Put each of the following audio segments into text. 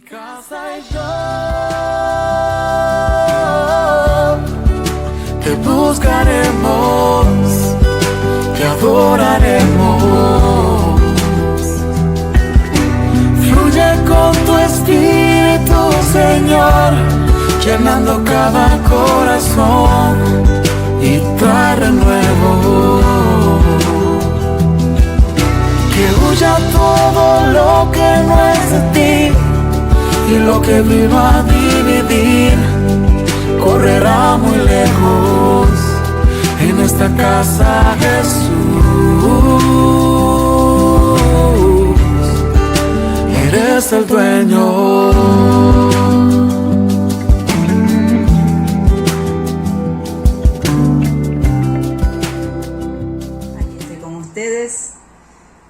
Casa y yo te buscaremos, te adoraremos. Fluye con tu espíritu, Señor, llenando cada corazón y trae renuevo. Que huya todo lo que no es de ti, y lo que vino a dividir correrá muy lejos. En esta casa, Jesús, eres el dueño. Aquí estoy con ustedes.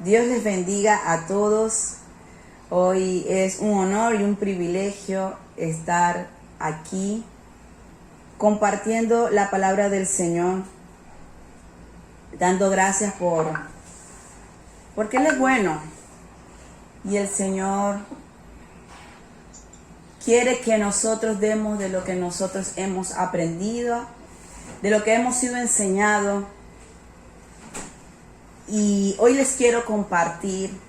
Dios les bendiga a todos. Hoy es un honor y un privilegio estar aquí compartiendo la palabra del Señor, dando gracias porque Él es bueno y el Señor quiere que nosotros demos de lo que nosotros hemos aprendido, de lo que hemos sido enseñados. Y hoy les quiero compartir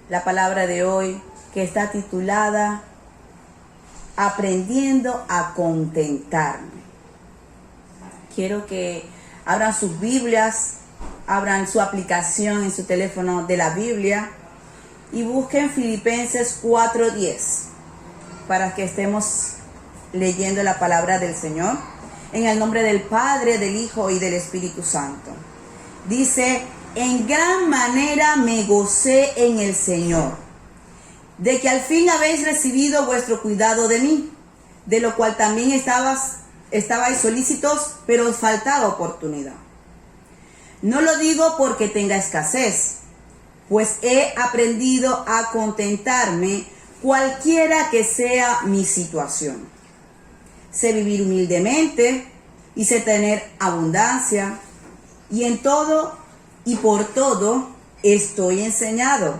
la palabra de hoy, que está titulada Aprendiendo a contentarme. Quiero que abran sus Biblias, abran su aplicación en su teléfono de la Biblia y busquen Filipenses 4:10 para que estemos leyendo la palabra del Señor en el nombre del Padre, del Hijo y del Espíritu Santo. Dice: en gran manera me gocé en el Señor, de que al fin habéis recibido vuestro cuidado de mí, de lo cual también estabais solícitos, pero os faltaba oportunidad. No lo digo porque tenga escasez, pues he aprendido a contentarme cualquiera que sea mi situación. Sé vivir humildemente y sé tener abundancia, y en todo y por todo estoy enseñado,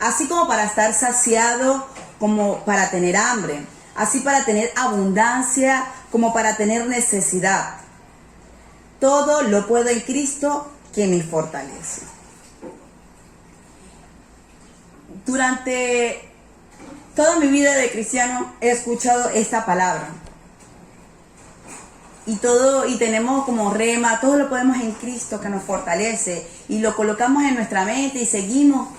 así como para estar saciado, como para tener hambre, así para tener abundancia, como para tener necesidad. Todo lo puedo en Cristo que me fortalece. Durante toda mi vida de cristiano he escuchado esta palabra. Y tenemos como rema, todo lo podemos en Cristo que nos fortalece, y lo colocamos en nuestra mente y seguimos.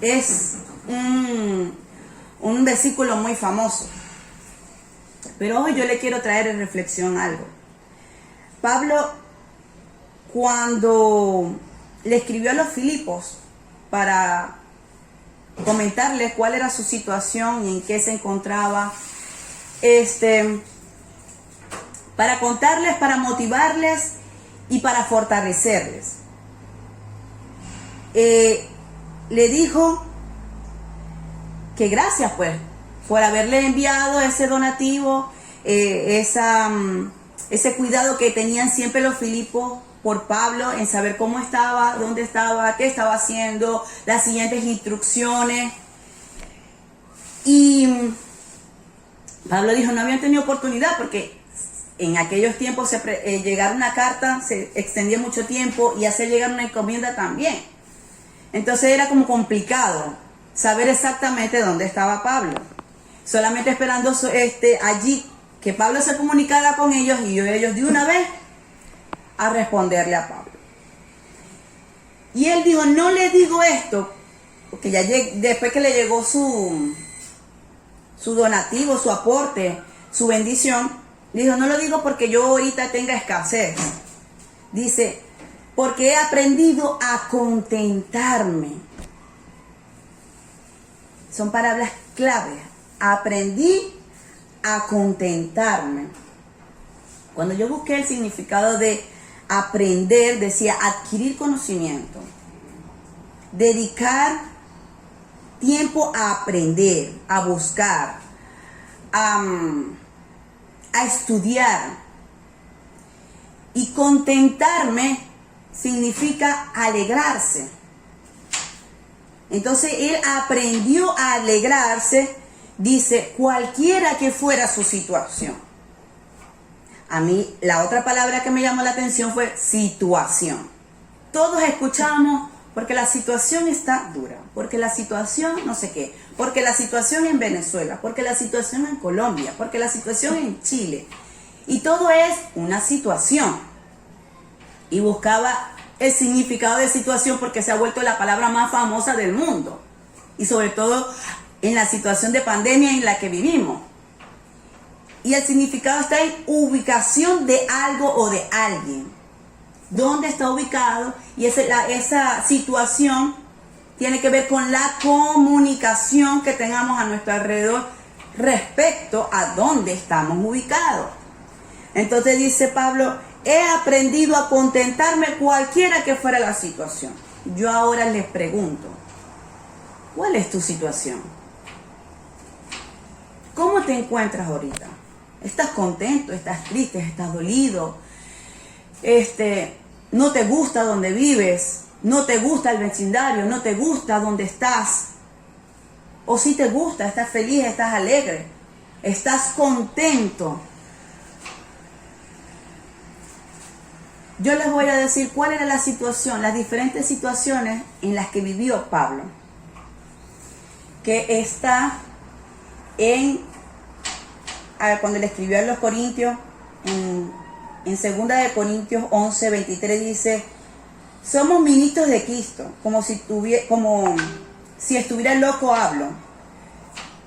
Es un versículo muy famoso, pero hoy yo le quiero traer en reflexión algo. Pablo, cuando le escribió a los Filipos para comentarles cuál era su situación y en qué se encontraba, para contarles, para motivarles y para fortalecerles. Le dijo que gracias pues por haberle enviado ese donativo, ese cuidado que tenían siempre los Filipos por Pablo en saber cómo estaba, dónde estaba, qué estaba haciendo, las siguientes instrucciones. Y Pablo dijo, no habían tenido oportunidad porque en aquellos tiempos llegar una carta se extendía mucho tiempo, y hacer llegar una encomienda también. Entonces era como complicado saber exactamente dónde estaba Pablo. Solamente esperando allí que Pablo se comunicara con ellos, y ellos de una vez a responderle a Pablo. Y él dijo, no le digo esto, porque ya después que le llegó su donativo, su aporte, su bendición, dijo, no lo digo porque yo ahorita tenga escasez. Dice, porque he aprendido a contentarme. Son palabras clave. Aprendí a contentarme. Cuando yo busqué el significado de aprender, decía adquirir conocimiento, dedicar tiempo a aprender, a buscar, a estudiar. Y contentarme significa alegrarse. Entonces él aprendió a alegrarse, dice, cualquiera que fuera su situación. A mí la otra palabra que me llamó la atención fue situación. Todos escuchamos porque la situación está dura, porque la situación no sé qué, porque la situación en Venezuela, porque la situación en Colombia, porque la situación en Chile. Y todo es una situación. Y buscaba el significado de situación porque se ha vuelto la palabra más famosa del mundo. Y sobre todo en la situación de pandemia en la que vivimos. Y el significado está en ubicación de algo o de alguien. ¿Dónde está ubicado? Y esa situación tiene que ver con la comunicación que tengamos a nuestro alrededor respecto a dónde estamos ubicados. Entonces dice Pablo, he aprendido a contentarme cualquiera que fuera la situación. Yo ahora les pregunto, ¿cuál es tu situación? ¿Cómo te encuentras ahorita? ¿Estás contento? ¿Estás triste? ¿Estás dolido? ¿No te gusta donde vives? ¿No te gusta el vecindario? ¿No te gusta donde estás? ¿O si te gusta? ¿Estás feliz? ¿Estás alegre? ¿Estás contento? Yo les voy a decir cuál era la situación, las diferentes situaciones en las que vivió Pablo, que está cuando le escribió a los Corintios, en 2 de Corintios 11, 23 dice, somos ministros de Cristo, como si estuviera loco hablo.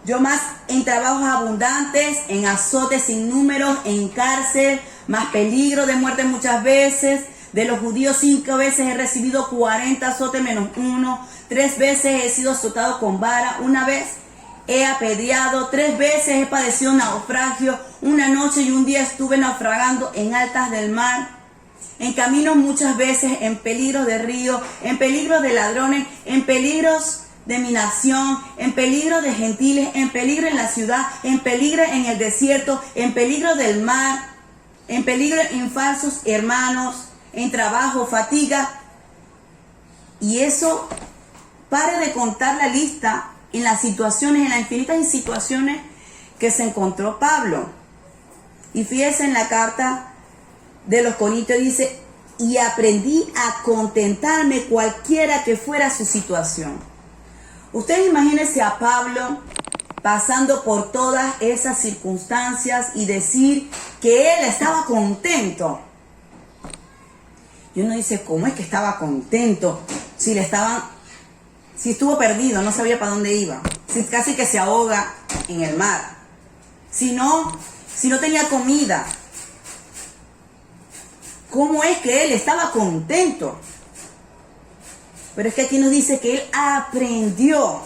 Yo más en trabajos abundantes, en azotes sin números, en cárcel, más peligro de muerte muchas veces. De los judíos 5 veces he recibido 40 azotes menos 1. 3 veces he sido azotado con vara. 1 vez he apedreado. 3 veces he padecido naufragio. 1 noche y 1 día estuve naufragando en altas del mar. En camino muchas veces, en peligros de río, en peligros de ladrones, en peligros de mi nación, en peligro de gentiles, en peligro en la ciudad, en peligro en el desierto, en peligro del mar, en peligro en falsos hermanos, en trabajo, fatiga. Y eso, pare de contar la lista en las situaciones, en las infinitas situaciones que se encontró Pablo. Y fíjense en la carta de los Corintios, dice, y aprendí a contentarme cualquiera que fuera su situación. Ustedes imagínense a Pablo pasando por todas esas circunstancias y decir que él estaba contento. Y uno dice, ¿cómo es que estaba contento? Si estuvo perdido, no sabía para dónde iba. Si casi que se ahoga en el mar. Si no tenía comida. ¿Cómo es que él estaba contento? Pero es que aquí nos dice que él aprendió.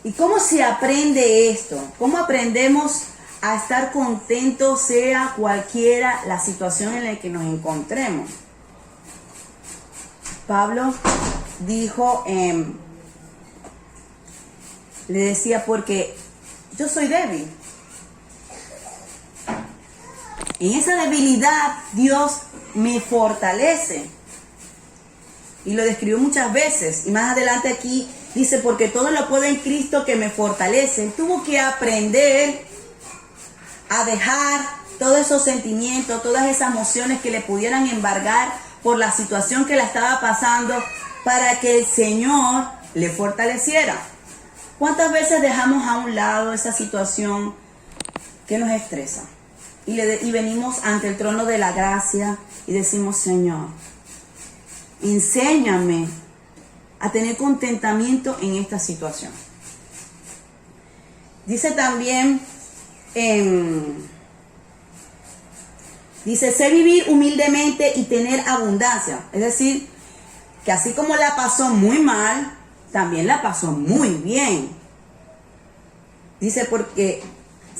¿Y cómo se aprende esto? ¿Cómo aprendemos a estar contentos sea cualquiera la situación en la que nos encontremos? Pablo dijo, le decía, porque yo soy débil. En esa debilidad Dios me fortalece. Y lo describió muchas veces. Y más adelante aquí dice, porque todo lo puedo en Cristo que me fortalece. Él tuvo que aprender a dejar todos esos sentimientos, todas esas emociones que le pudieran embargar por la situación que la estaba pasando, para que el Señor le fortaleciera. ¿Cuántas veces dejamos a un lado esa situación que nos estresa? Y venimos ante el trono de la gracia y decimos, Señor, enséñame a tener contentamiento en esta situación. Dice también, dice, sé vivir humildemente y tener abundancia. Es decir, que así como la pasó muy mal, también la pasó muy bien. Dice, porque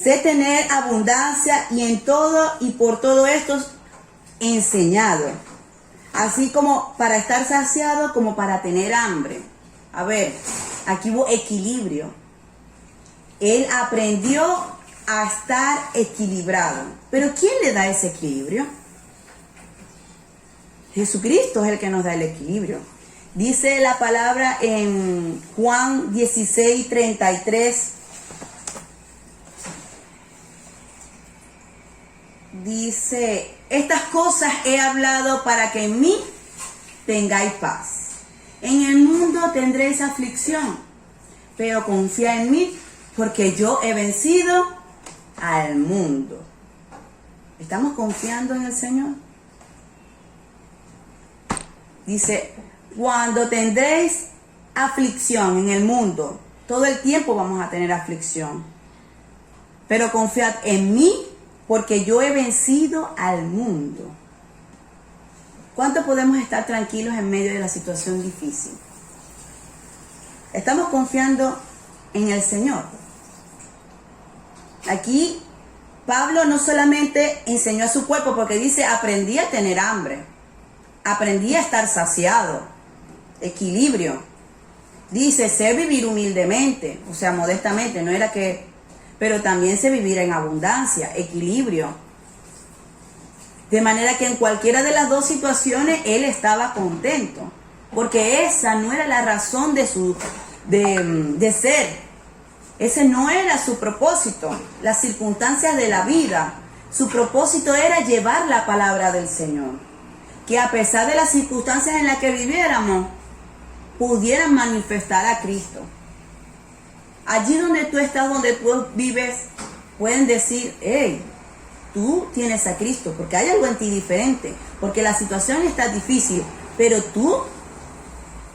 sé tener abundancia y en todo y por todo esto enseñado. Así como para estar saciado como para tener hambre. A ver, aquí hubo equilibrio. Él aprendió a estar equilibrado. ¿Pero quién le da ese equilibrio? Jesucristo es el que nos da el equilibrio. Dice la palabra en Juan 16:33. Dice, estas cosas he hablado para que en mí tengáis paz. En el mundo tendréis aflicción, pero confía en mí, porque yo he vencido al mundo. ¿Estamos confiando en el Señor? Dice, cuando tendréis aflicción en el mundo, todo el tiempo vamos a tener aflicción, pero confiad en mí, porque yo he vencido al mundo. ¿Cuánto podemos estar tranquilos en medio de la situación difícil? Estamos confiando en el Señor. Aquí Pablo no solamente enseñó a su cuerpo, porque dice, aprendí a tener hambre, aprendí a estar saciado, equilibrio. Dice, sé vivir humildemente, o sea, modestamente, no era que, pero también sé vivir en abundancia, equilibrio. De manera que en cualquiera de las dos situaciones él estaba contento, porque esa no era la razón de ser. Ese no era su propósito, las circunstancias de la vida. Su propósito era llevar la palabra del Señor. Que a pesar de las circunstancias en las que viviéramos, pudieran manifestar a Cristo. Allí donde tú estás, donde tú vives, pueden decir, hey, tú tienes a Cristo, porque hay algo en ti diferente, porque la situación está difícil, pero tú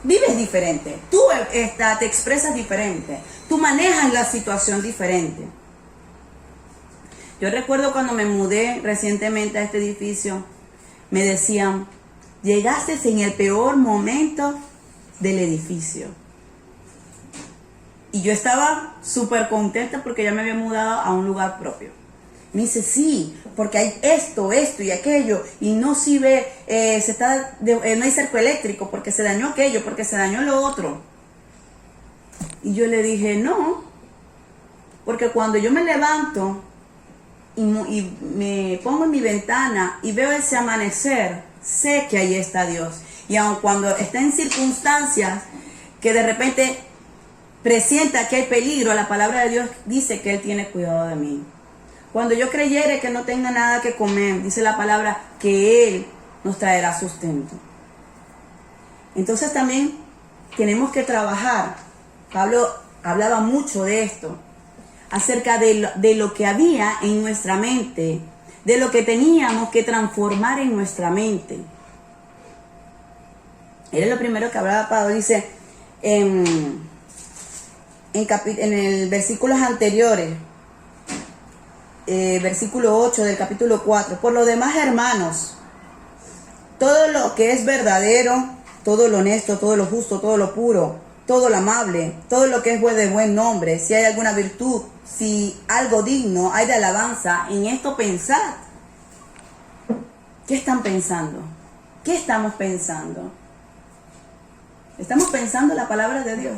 vives diferente, tú te expresas diferente, tú manejas la situación diferente. Yo recuerdo cuando me mudé recientemente a este edificio, me decían, llegaste en el peor momento del edificio. Y yo estaba súper contenta porque ya me había mudado a un lugar propio. Me dice, sí, porque hay esto y aquello, y no sirve, no hay cerco eléctrico, porque se dañó aquello, porque se dañó lo otro. Y yo le dije, no, porque cuando yo me levanto y me pongo en mi ventana y veo ese amanecer, sé que ahí está Dios. Y aun cuando está en circunstancias que de repente presienta que hay peligro, la palabra de Dios dice que Él tiene cuidado de mí. Cuando yo creyere que no tenga nada que comer, dice la palabra que Él nos traerá sustento. Entonces también tenemos que trabajar. Pablo hablaba mucho de esto, acerca de lo que había en nuestra mente, de lo que teníamos que transformar en nuestra mente. Era lo primero que hablaba Pablo, dice en el versículos anteriores, versículo 8 del capítulo 4. Por lo demás, hermanos, todo lo que es verdadero, todo lo honesto, todo lo justo, todo lo puro, todo lo amable, todo lo que es de buen nombre, si hay alguna virtud, si algo digno hay de alabanza, en esto pensad. ¿Qué están pensando? ¿Qué estamos pensando? ¿Estamos pensando la palabra de Dios?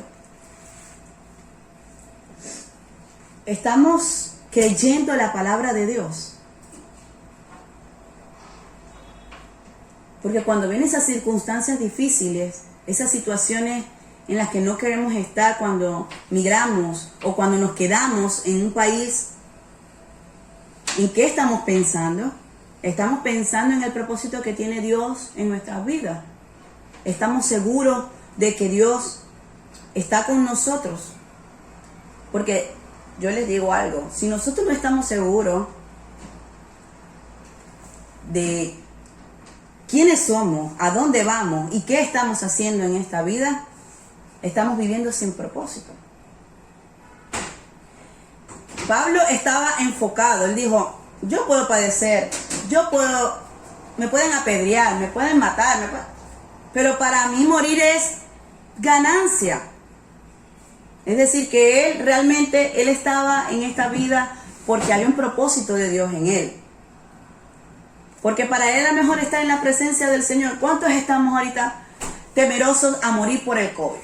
¿Estamos creyendo la palabra de Dios? Porque cuando vienen esas circunstancias difíciles, esas situaciones en las que no queremos estar, cuando migramos o cuando nos quedamos en un país, ¿en qué estamos pensando? ¿Estamos pensando en el propósito que tiene Dios en nuestras vidas? ¿Estamos seguros de que Dios está con nosotros? Porque yo les digo algo, si nosotros no estamos seguros de quiénes somos, a dónde vamos y qué estamos haciendo en esta vida, estamos viviendo sin propósito. Pablo estaba enfocado, él dijo, yo puedo padecer, me pueden apedrear, me pueden matar, pero para mí morir es ganancia. Es decir, que él estaba en esta vida porque había un propósito de Dios en él. Porque para él era mejor estar en la presencia del Señor. ¿Cuántos estamos ahorita temerosos a morir por el COVID?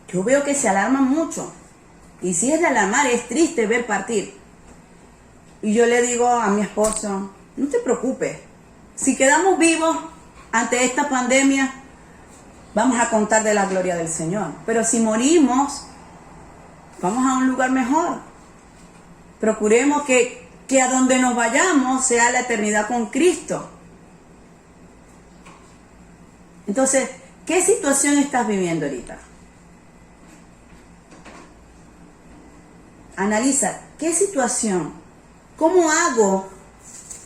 Yo veo que se alarman mucho. Y si es de alarmar, es triste ver partir. Y yo le digo a mi esposo, no te preocupes. Si quedamos vivos ante esta pandemia, vamos a contar de la gloria del Señor. Pero si morimos, vamos a un lugar mejor. Procuremos que a donde nos vayamos sea la eternidad con Cristo. Entonces, ¿qué situación estás viviendo ahorita? Analiza, ¿qué situación? ¿Cómo hago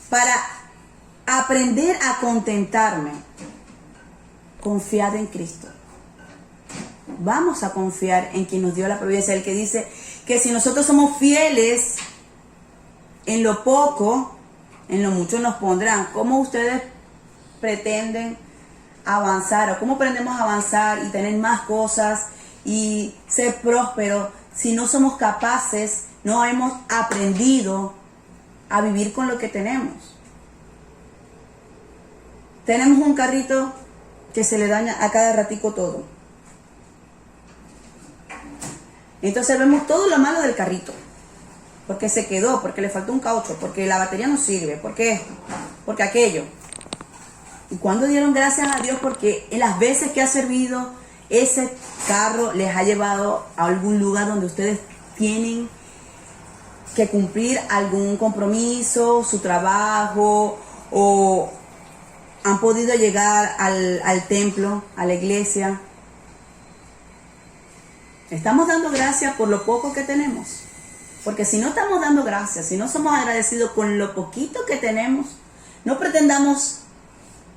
para aprender a contentarme? Confiad en Cristo. Vamos a confiar en quien nos dio la providencia, el que dice que si nosotros somos fieles en lo poco, en lo mucho nos pondrán. ¿Cómo ustedes pretenden avanzar o cómo aprendemos a avanzar y tener más cosas y ser prósperos si no somos capaces, no hemos aprendido a vivir con lo que tenemos? Tenemos un carrito que se le daña a cada ratico todo. Entonces vemos todo lo malo del carrito. Porque se quedó, porque le faltó un caucho, porque la batería no sirve, porque esto, porque aquello. ¿Y cuándo dieron gracias a Dios? Porque en las veces que ha servido, ese carro les ha llevado a algún lugar donde ustedes tienen que cumplir algún compromiso, su trabajo, o han podido llegar al templo, a la iglesia. Estamos dando gracias por lo poco que tenemos. Porque si no estamos dando gracias, si no somos agradecidos con lo poquito que tenemos, no pretendamos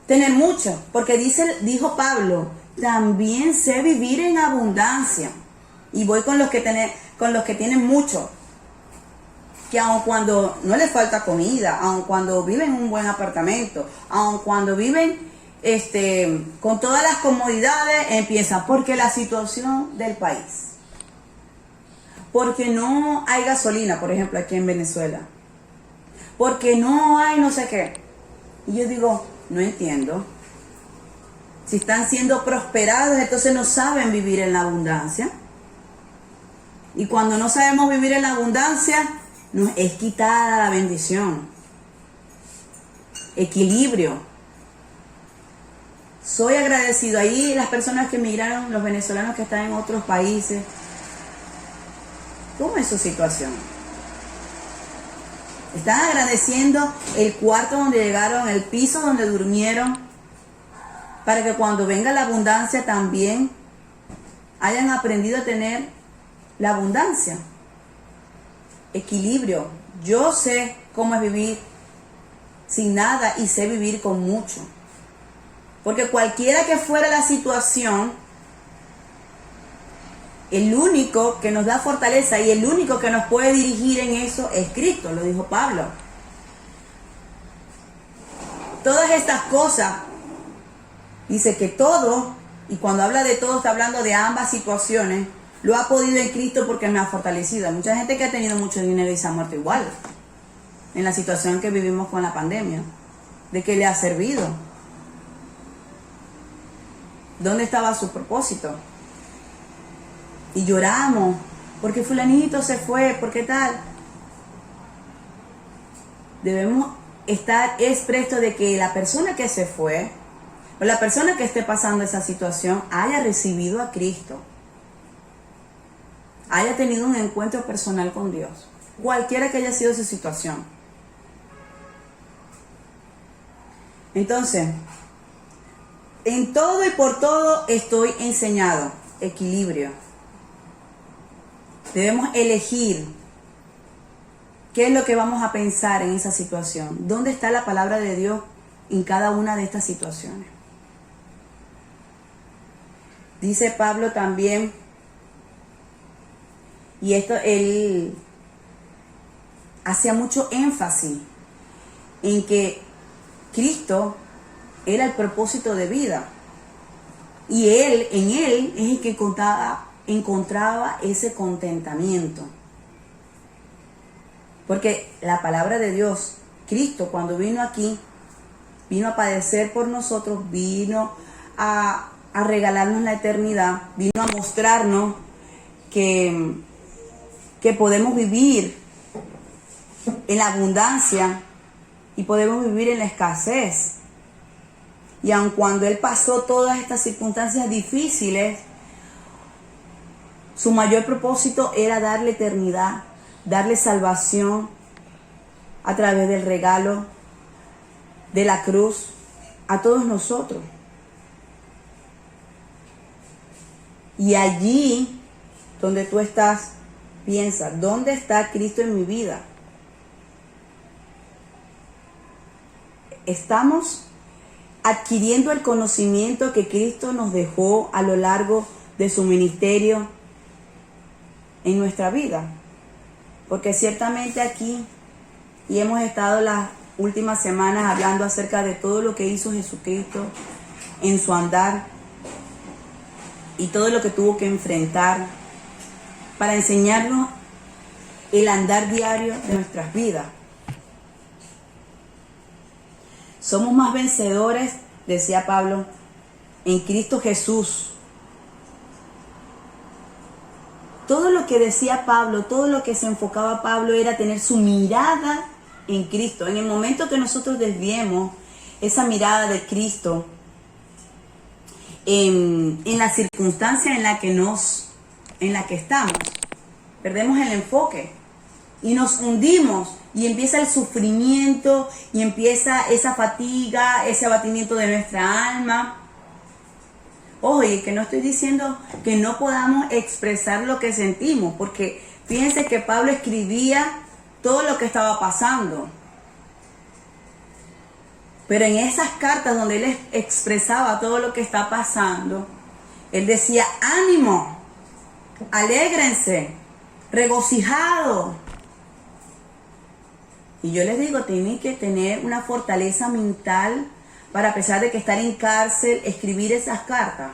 tener mucho. Porque dijo Pablo, también sé vivir en abundancia. Y voy con los que tienen mucho. Que aun cuando no les falta comida, aun cuando viven en un buen apartamento, aun cuando viven con todas las comodidades, empieza porque la situación del país. Porque no hay gasolina, por ejemplo, aquí en Venezuela. Porque no hay no sé qué. Y yo digo, no entiendo. Si están siendo prosperados, entonces no saben vivir en la abundancia. Y cuando no sabemos vivir en la abundancia, nos es quitada la bendición. Equilibrio. Soy agradecido. Ahí las personas que emigraron, los venezolanos que están en otros países, ¿cómo es su situación? ¿Están agradeciendo el cuarto donde llegaron, el piso donde durmieron, para que cuando venga la abundancia también hayan aprendido a tener la abundancia? Equilibrio. Yo sé cómo es vivir sin nada y sé vivir con mucho. Porque cualquiera que fuera la situación, el único que nos da fortaleza y el único que nos puede dirigir en eso es Cristo, lo dijo Pablo. Todas estas cosas, dice que todo, y cuando habla de todo está hablando de ambas situaciones, lo ha podido en Cristo porque me ha fortalecido. Hay mucha gente que ha tenido mucho dinero y se ha muerto igual, en la situación que vivimos con la pandemia. ¿De qué le ha servido? ¿Dónde estaba su propósito? Y lloramos, porque fulanito se fue, porque tal. Debemos estar presto de que la persona que se fue, o la persona que esté pasando esa situación, haya recibido a Cristo. Haya tenido un encuentro personal con Dios. Cualquiera que haya sido su situación. Entonces, en todo y por todo estoy enseñado. Equilibrio. Debemos elegir qué es lo que vamos a pensar en esa situación. ¿Dónde está la palabra de Dios en cada una de estas situaciones? Dice Pablo también, y esto él hacía mucho énfasis en que Cristo era el propósito de vida. Y en él es el que encontraba ese contentamiento. Porque la palabra de Dios, Cristo cuando vino aquí, vino a padecer por nosotros, vino a regalarnos la eternidad, vino a mostrarnos que podemos vivir en la abundancia y podemos vivir en la escasez. Y aun cuando él pasó todas estas circunstancias difíciles, su mayor propósito era darle eternidad, darle salvación a través del regalo de la cruz a todos nosotros. Y allí donde tú estás, piensa, ¿dónde está Cristo en mi vida? Estamos adquiriendo el conocimiento que Cristo nos dejó a lo largo de su ministerio en nuestra vida. Porque ciertamente aquí, y hemos estado las últimas semanas hablando acerca de todo lo que hizo Jesucristo en su andar y todo lo que tuvo que enfrentar para enseñarnos el andar diario de nuestras vidas. Somos más vencedores, decía Pablo, en Cristo Jesús. Todo lo que decía Pablo, todo lo que se enfocaba Pablo era tener su mirada en Cristo. En el momento que nosotros desviemos esa mirada de Cristo en la circunstancia en la que estamos, perdemos el enfoque y nos hundimos y empieza el sufrimiento y empieza esa fatiga, ese abatimiento de nuestra alma. Oye, que no estoy diciendo que no podamos expresar lo que sentimos, porque fíjense que Pablo escribía todo lo que estaba pasando. Pero en esas cartas donde él expresaba todo lo que está pasando, él decía, ánimo, alégrense, regocijado. Y yo les digo, tienen que tener una fortaleza mental para, a pesar de que estar en cárcel, escribir esas cartas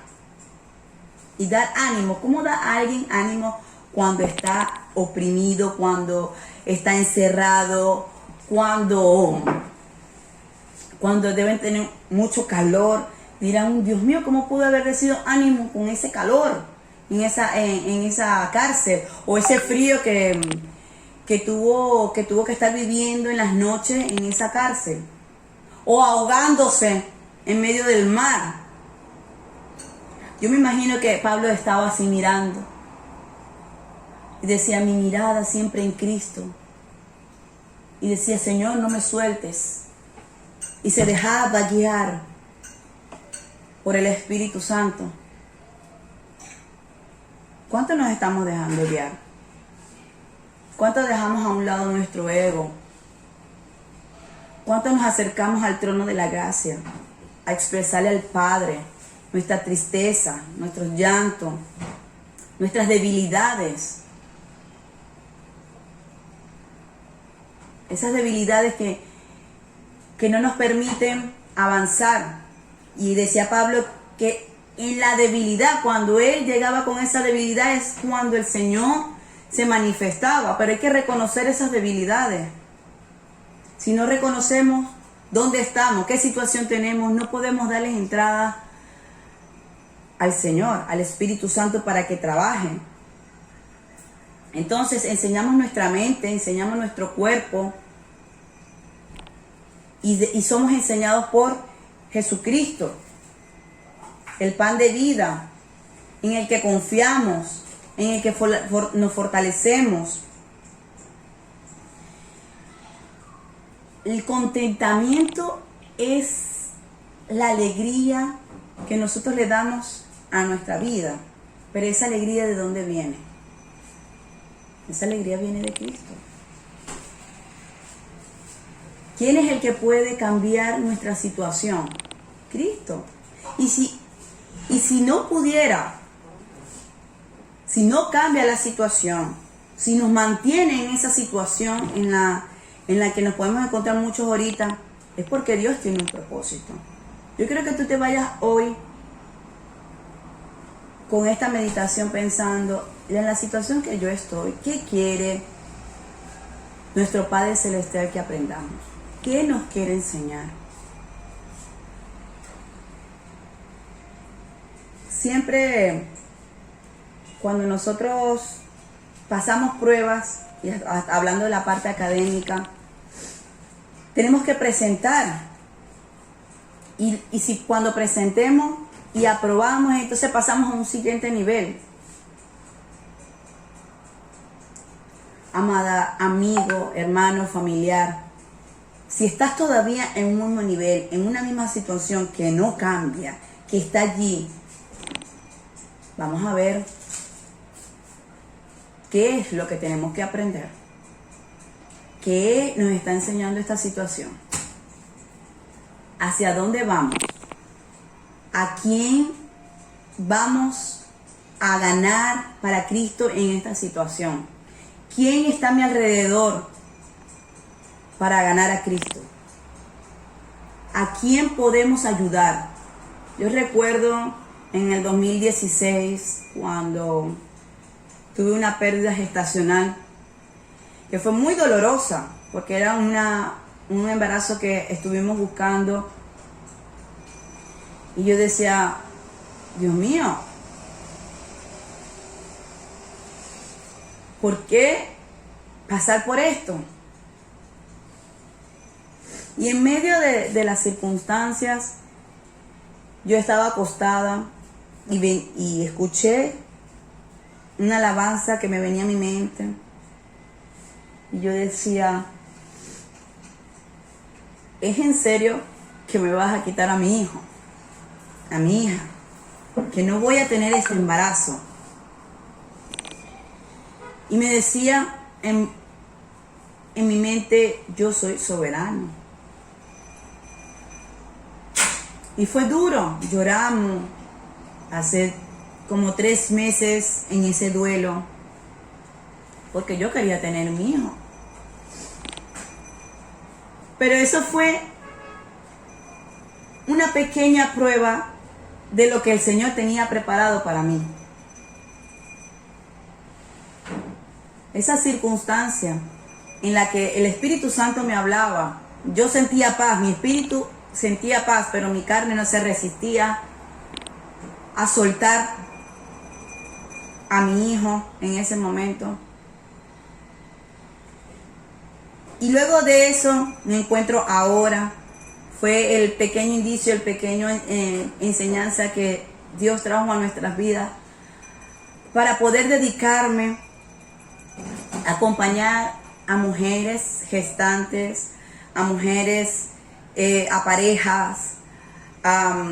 y dar ánimo. ¿Cómo da a alguien ánimo cuando está oprimido, cuando está encerrado, cuando deben tener mucho calor? Dirán, Dios mío, ¿cómo pudo haber recibido ánimo con ese calor en esa cárcel? O ese frío que tuvo que estar viviendo en las noches en esa cárcel. O ahogándose en medio del mar. Yo me imagino que Pablo estaba así mirando. Y decía, mi mirada siempre en Cristo. Y decía, Señor, no me sueltes. Y se dejaba guiar por el Espíritu Santo. ¿Cuánto nos estamos dejando guiar? ¿Cuánto dejamos a un lado nuestro ego? ¿Cuánto nos acercamos al trono de la gracia a expresarle al Padre nuestra tristeza, nuestros llantos, nuestras debilidades? Esas debilidades que no nos permiten avanzar. Y decía Pablo que en la debilidad, cuando él llegaba con esa debilidad, es cuando el Señor se manifestaba. Pero hay que reconocer esas debilidades. Si no reconocemos dónde estamos, qué situación tenemos, no podemos darles entrada al Señor, al Espíritu Santo para que trabaje. Entonces enseñamos nuestra mente, enseñamos nuestro cuerpo y somos enseñados por Jesucristo, el pan de vida, en el que confiamos, en el que nos fortalecemos. El contentamiento es la alegría que nosotros le damos a nuestra vida. Pero esa alegría, ¿de dónde viene? Esa alegría viene de Cristo. ¿Quién es el que puede cambiar nuestra situación? Cristo. Y si no pudiera, si no cambia la situación, si nos mantiene en esa situación en la que nos podemos encontrar muchos ahorita, es porque Dios tiene un propósito. Yo quiero que tú te vayas hoy con esta meditación pensando en la situación que yo estoy. ¿Qué quiere nuestro Padre Celestial que aprendamos? ¿Qué nos quiere enseñar? Siempre cuando nosotros pasamos pruebas, y hablando de la parte académica, tenemos que presentar Y si cuando presentemos y aprobamos, entonces pasamos a un siguiente nivel. Amada, amigo, hermano, familiar, si estás todavía en un mismo nivel, en una misma situación que no cambia, que está allí, vamos a ver qué es lo que tenemos que aprender. ¿Qué nos está enseñando esta situación? ¿Hacia dónde vamos? ¿A quién vamos a ganar para Cristo en esta situación? ¿Quién está a mi alrededor para ganar a Cristo? ¿A quién podemos ayudar? Yo recuerdo en el 2016 cuando tuve una pérdida gestacional que fue muy dolorosa porque era un embarazo que estuvimos buscando y yo decía, Dios mío, ¿por qué pasar por esto? Y en medio de las circunstancias, yo estaba acostada y escuché una alabanza que me venía a mi mente. Y yo decía, ¿es en serio que me vas a quitar a mi hijo, a mi hija? Que no voy a tener este embarazo. Y me decía en mi mente, yo soy soberano. Y fue duro, lloramos hace como 3 meses en ese duelo, porque yo quería tener mi hijo. Pero eso fue una pequeña prueba de lo que el Señor tenía preparado para mí. Esa circunstancia en la que el Espíritu Santo me hablaba, yo sentía paz, mi espíritu sentía paz, pero mi carne no se resistía a soltar a mi hijo en ese momento. Y luego de eso me encuentro ahora. Fue el pequeño indicio, el pequeño enseñanza que Dios trajo a nuestras vidas para poder dedicarme a acompañar a mujeres gestantes, a mujeres, a parejas, a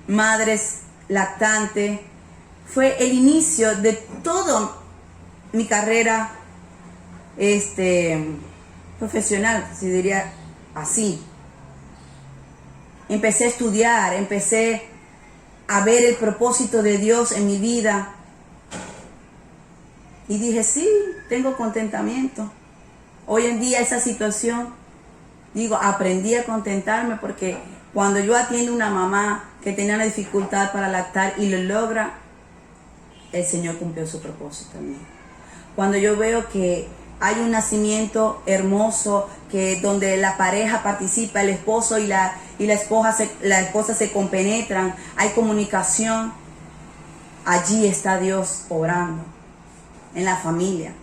madres lactantes. Fue el inicio de toda mi carrera profesional, si diría así. Empecé a estudiar, empecé a ver el propósito de Dios en mi vida. Y dije, sí, tengo contentamiento. Hoy en día esa situación, aprendí a contentarme porque cuando yo atiendo a una mamá que tenía una dificultad para lactar y lo logra, el Señor cumplió su propósito en mí. Cuando yo veo que hay un nacimiento hermoso, donde la pareja participa, el esposo y la esposa se compenetran, hay comunicación, allí está Dios obrando en la familia.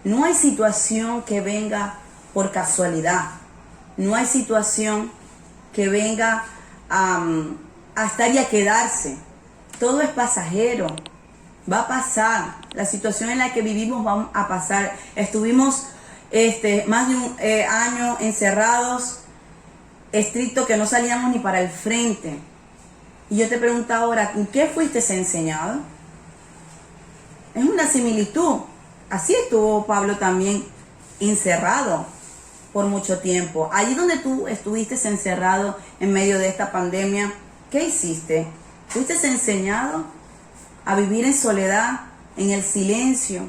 No hay situación que venga por casualidad. No hay situación que venga a estar y a quedarse. Todo es pasajero. Va a pasar. La situación en la que vivimos va a pasar. Estuvimos más de un año encerrados, estrictos, que no salíamos ni para el frente. Y yo te pregunto ahora, ¿en qué fuiste enseñado? Es una similitud. Así estuvo Pablo también encerrado por mucho tiempo. Allí donde tú estuviste encerrado en medio de esta pandemia, ¿qué hiciste? ¿Fuiste enseñado a vivir en soledad, en el silencio?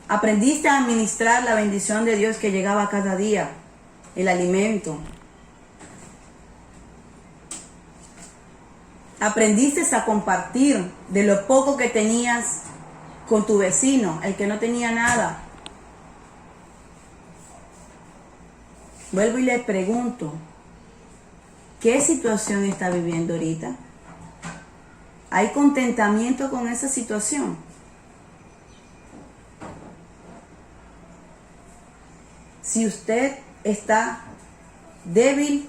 ¿Aprendiste a administrar la bendición de Dios que llegaba cada día, el alimento? ¿Aprendiste a compartir de lo poco que tenías con tu vecino, el que no tenía nada? Vuelvo y le pregunto, ¿qué situación está viviendo ahorita? ¿Hay contentamiento con esa situación? Si usted está débil,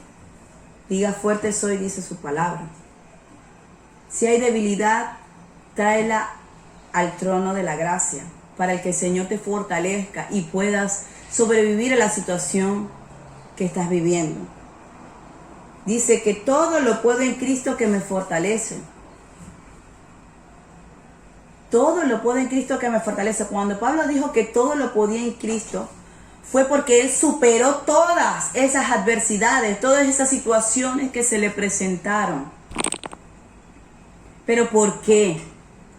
Diga: fuerte soy, dice su palabra. Si hay debilidad, tráela al trono de la gracia, para que el Señor te fortalezca y puedas sobrevivir a la situación que estás viviendo. Dice que todo lo puedo en Cristo que me fortalece. Todo lo puedo en Cristo que me fortalece. Cuando Pablo dijo que todo lo podía en Cristo, fue porque él superó todas esas adversidades, todas esas situaciones que se le presentaron. ¿Pero por qué?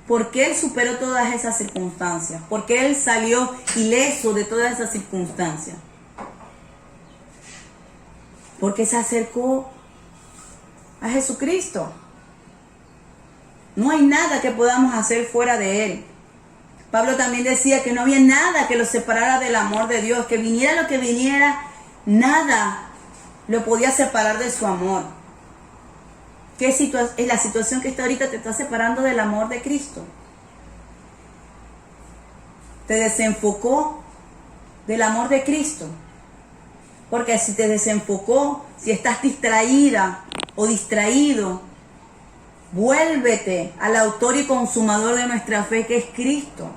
¿Por qué él superó todas esas circunstancias? ¿Por qué él salió ileso de todas esas circunstancias? Porque se acercó a Jesucristo. No hay nada que podamos hacer fuera de Él. Pablo también decía que no había nada que lo separara del amor de Dios, que viniera lo que viniera, nada lo podía separar de su amor. ¿Qué es la situación que está ahorita te está separando del amor de Cristo? Te desenfocó del amor de Cristo. Porque si te desenfocó, si estás distraída o distraído, vuélvete al autor y consumador de nuestra fe, que es Cristo.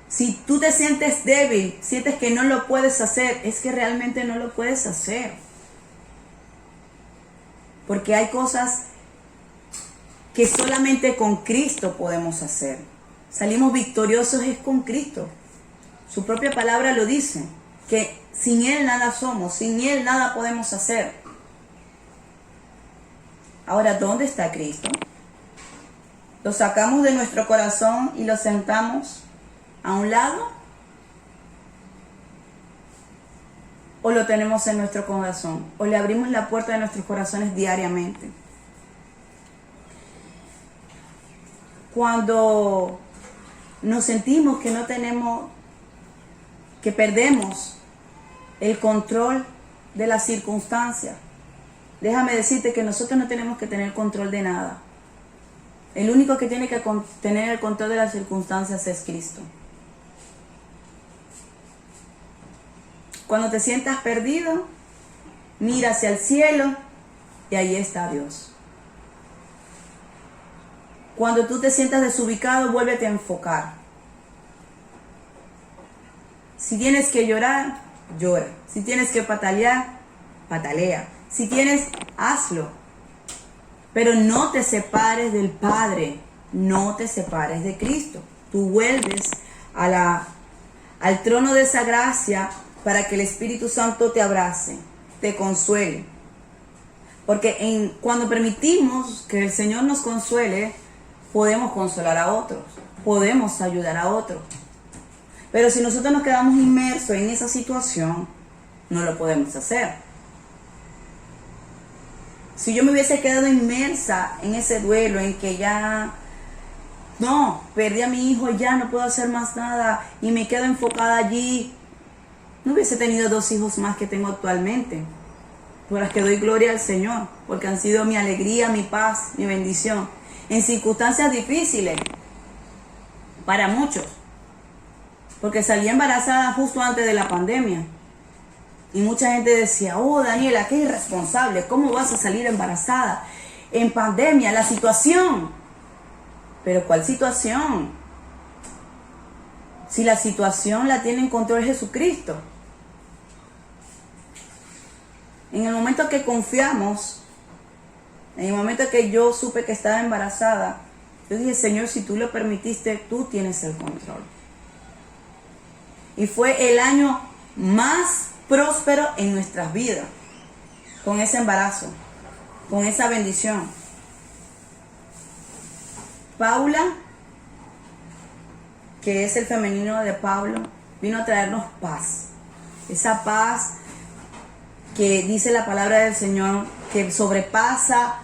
Si tú te sientes débil, sientes que no lo puedes hacer, es que realmente no lo puedes hacer. Porque hay cosas que solamente con Cristo podemos hacer. Salimos victoriosos es con Cristo. Su propia palabra lo dice, que sin Él nada somos, sin Él nada podemos hacer. Ahora, ¿dónde está Cristo? ¿Lo sacamos de nuestro corazón y lo sentamos a un lado? ¿O lo tenemos en nuestro corazón? ¿O le abrimos la puerta de nuestros corazones diariamente? Cuando nos sentimos que no tenemos, que perdemos el control de las circunstancias, déjame decirte que nosotros no tenemos que tener control de nada. El único que tiene que tener el control de las circunstancias es Cristo. Cuando te sientas perdido, mira hacia el cielo y ahí está Dios. Cuando tú te sientas desubicado, vuélvete a enfocar. Si tienes que llorar, llora. Si tienes que patalear, patalea. Si tienes, hazlo. Pero no te separes del Padre. No te separes de Cristo. Tú vuelves al trono de esa gracia para que el Espíritu Santo te abrace, te consuele. Porque cuando permitimos que el Señor nos consuele, podemos consolar a otros, podemos ayudar a otros. Pero si nosotros nos quedamos inmersos en esa situación, no lo podemos hacer. Si yo me hubiese quedado inmersa en ese duelo, en que ya, no, perdí a mi hijo, ya no puedo hacer más nada, y me quedo enfocada allí, no hubiese tenido 2 hijos más que tengo actualmente, por las que doy gloria al Señor, porque han sido mi alegría, mi paz, mi bendición, en circunstancias difíciles, para muchos, porque salí embarazada justo antes de la pandemia, y mucha gente decía: oh, Daniela, qué irresponsable, ¿cómo vas a salir embarazada en pandemia? La situación. ¿Pero cuál situación? Si la situación la tiene en control Jesucristo. En el momento que confiamos, en el momento que yo supe que estaba embarazada, yo dije: Señor, si tú lo permitiste, tú tienes el control. Y fue el año más próspero en nuestras vidas, con ese embarazo, con esa bendición. Paula, que es el femenino de Pablo, vino a traernos paz. Esa paz que dice la palabra del Señor, que sobrepasa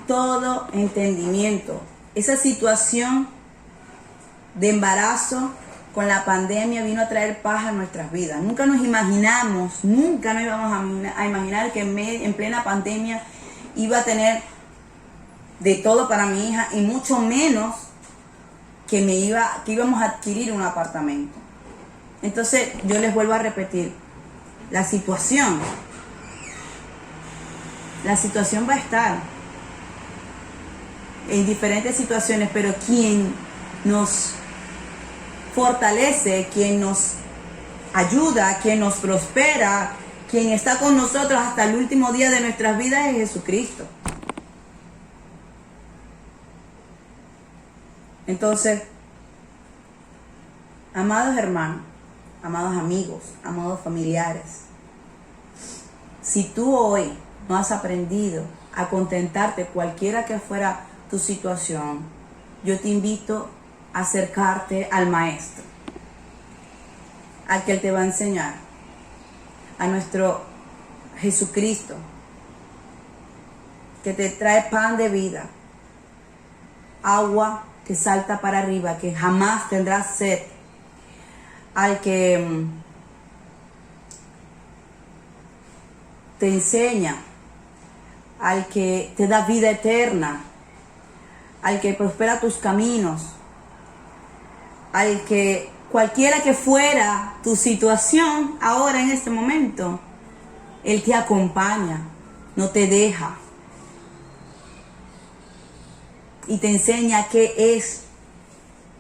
todo entendimiento. Esa situación de embarazo con la pandemia vino a traer paz a nuestras vidas. Nunca nos imaginamos, nunca nos íbamos a imaginar que en plena pandemia iba a tener de todo para mi hija, y mucho menos que íbamos a adquirir un apartamento. Entonces yo les vuelvo a repetir, la situación. La situación va a estar en diferentes situaciones, pero quien nos fortalece, quien nos ayuda, quien nos prospera, quien está con nosotros hasta el último día de nuestras vidas es Jesucristo. Entonces, amados hermanos, amados amigos, amados familiares, si tú hoy no has aprendido a contentarte cualquiera que fuera tu situación, yo te invito a acercarte al Maestro, al que Él te va a enseñar, a nuestro Jesucristo, que te trae pan de vida, agua que salta para arriba, que jamás tendrás sed, al que te enseña, al que te da vida eterna, al que prospera tus caminos, al que cualquiera que fuera tu situación ahora en este momento, Él te acompaña, no te deja y te enseña qué es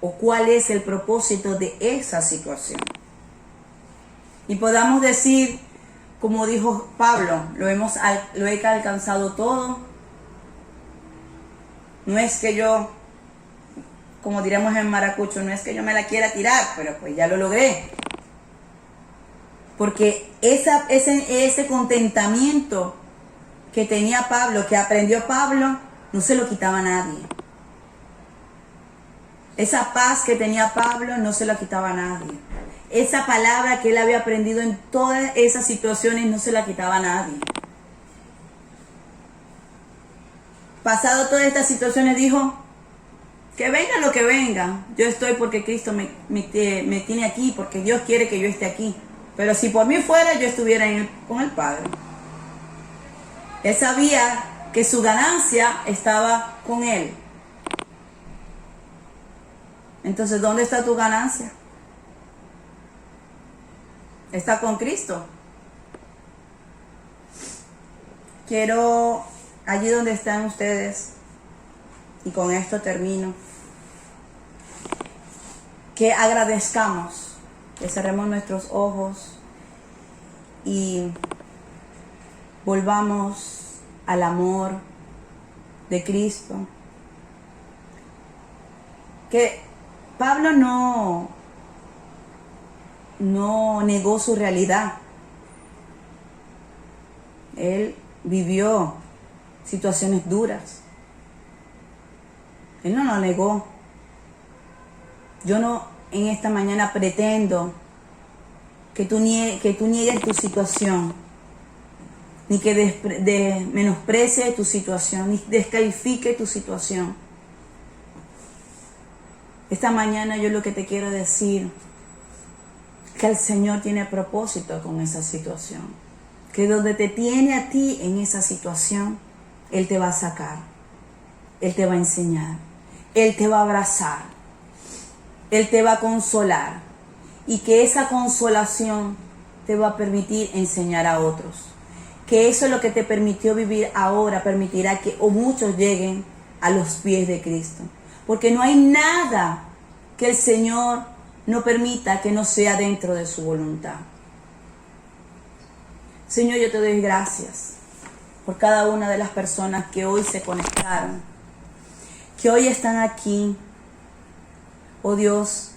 o cuál es el propósito de esa situación. Y podamos decir, como dijo Pablo, lo he alcanzado todo. No es que yo, como diremos en maracucho, no es que yo me la quiera tirar, pero pues ya lo logré. Porque ese contentamiento que tenía Pablo, que aprendió Pablo, no se lo quitaba a nadie. Esa paz que tenía Pablo no se la quitaba a nadie. Esa palabra que él había aprendido en todas esas situaciones no se la quitaba a nadie. Pasado todas estas situaciones dijo, que venga lo que venga, yo estoy porque Cristo me tiene aquí, porque Dios quiere que yo esté aquí. Pero si por mí fuera, yo estuviera con el Padre. Él sabía que su ganancia estaba con Él. Entonces, ¿dónde está tu ganancia? Está con Cristo. Quiero, allí donde están ustedes, y con esto termino, que agradezcamos, que cerremos nuestros ojos y volvamos al amor de Cristo. Que Pablo no negó su realidad. Él vivió situaciones duras. Él no lo negó. Yo no en esta mañana pretendo que tú niegues tu situación, ni que menosprecie tu situación, ni descalifique tu situación. Esta mañana yo lo que te quiero decir, que el Señor tiene propósito con esa situación. Que donde te tiene a ti en esa situación, Él te va a sacar. Él te va a enseñar. Él te va a abrazar. Él te va a consolar. Y que esa consolación te va a permitir enseñar a otros. Que eso es lo que te permitió vivir ahora, permitirá que muchos lleguen a los pies de Cristo. Porque no hay nada que el Señor no permita que no sea dentro de su voluntad. Señor, yo te doy gracias por cada una de las personas que hoy se conectaron, que hoy están aquí. Oh Dios,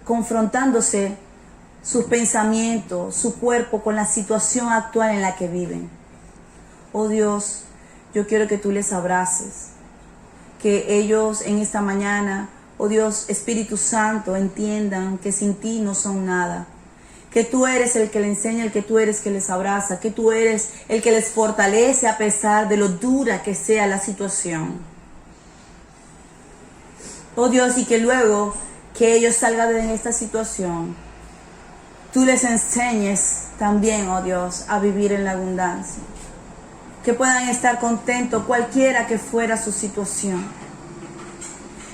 confrontándose sus pensamientos, su cuerpo con la situación actual en la que viven. Oh Dios, yo quiero que tú les abraces, que ellos en esta mañana, oh Dios, Espíritu Santo, entiendan que sin ti no son nada, que tú eres el que les enseña, el que tú eres que les abraza, que tú eres el que les fortalece a pesar de lo dura que sea la situación. Oh Dios, y que luego que ellos salgan de esta situación, tú les enseñes también, oh Dios, a vivir en la abundancia. Que puedan estar contentos cualquiera que fuera su situación.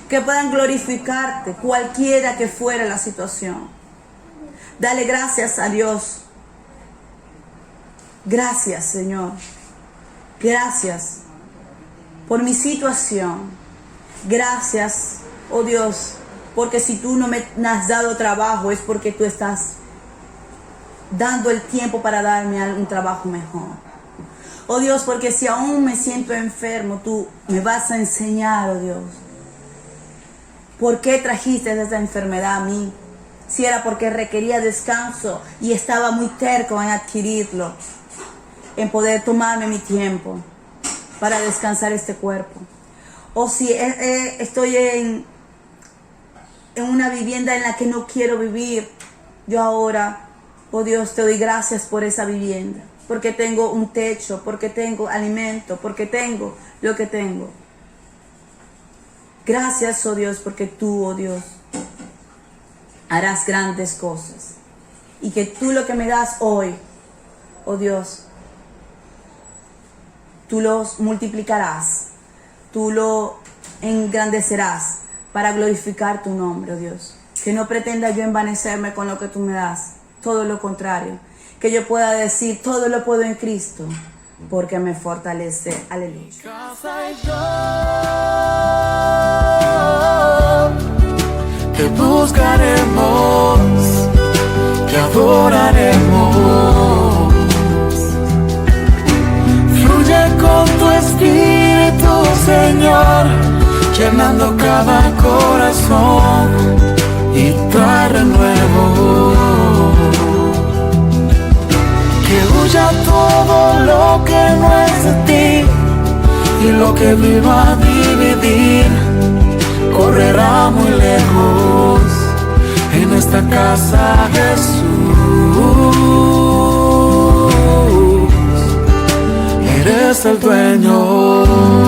Que puedan glorificarte cualquiera que fuera la situación. Dale gracias a Dios. Gracias, Señor. Gracias por mi situación. Gracias, oh Dios, porque si tú no me has dado trabajo es porque tú estás dando el tiempo para darme un trabajo mejor. Oh Dios, porque si aún me siento enfermo, tú me vas a enseñar, oh Dios, por qué trajiste esa enfermedad a mí. Si era porque requería descanso y estaba muy terco en adquirirlo, en poder tomarme mi tiempo para descansar este cuerpo. O si estoy en una vivienda en la que no quiero vivir, yo ahora, oh Dios, te doy gracias por esa vivienda, porque tengo un techo, porque tengo alimento, porque tengo lo que tengo. Gracias, oh Dios, porque tú, oh Dios, harás grandes cosas. Y que tú lo que me das hoy, oh Dios, tú los multiplicarás, tú lo engrandecerás para glorificar tu nombre, oh Dios. Que no pretenda yo envanecerme con lo que tú me das, todo lo contrario. Que yo pueda decir, todo lo puedo en Cristo, porque me fortalece. Aleluya. Te buscaremos, te adoraremos. Fluye con tu espíritu, Señor, llenando cada corazón y trae renuevo. Que huya todo lo que no es de ti y lo que vino a dividir correrá muy lejos. En esta casa, Jesús, eres el dueño.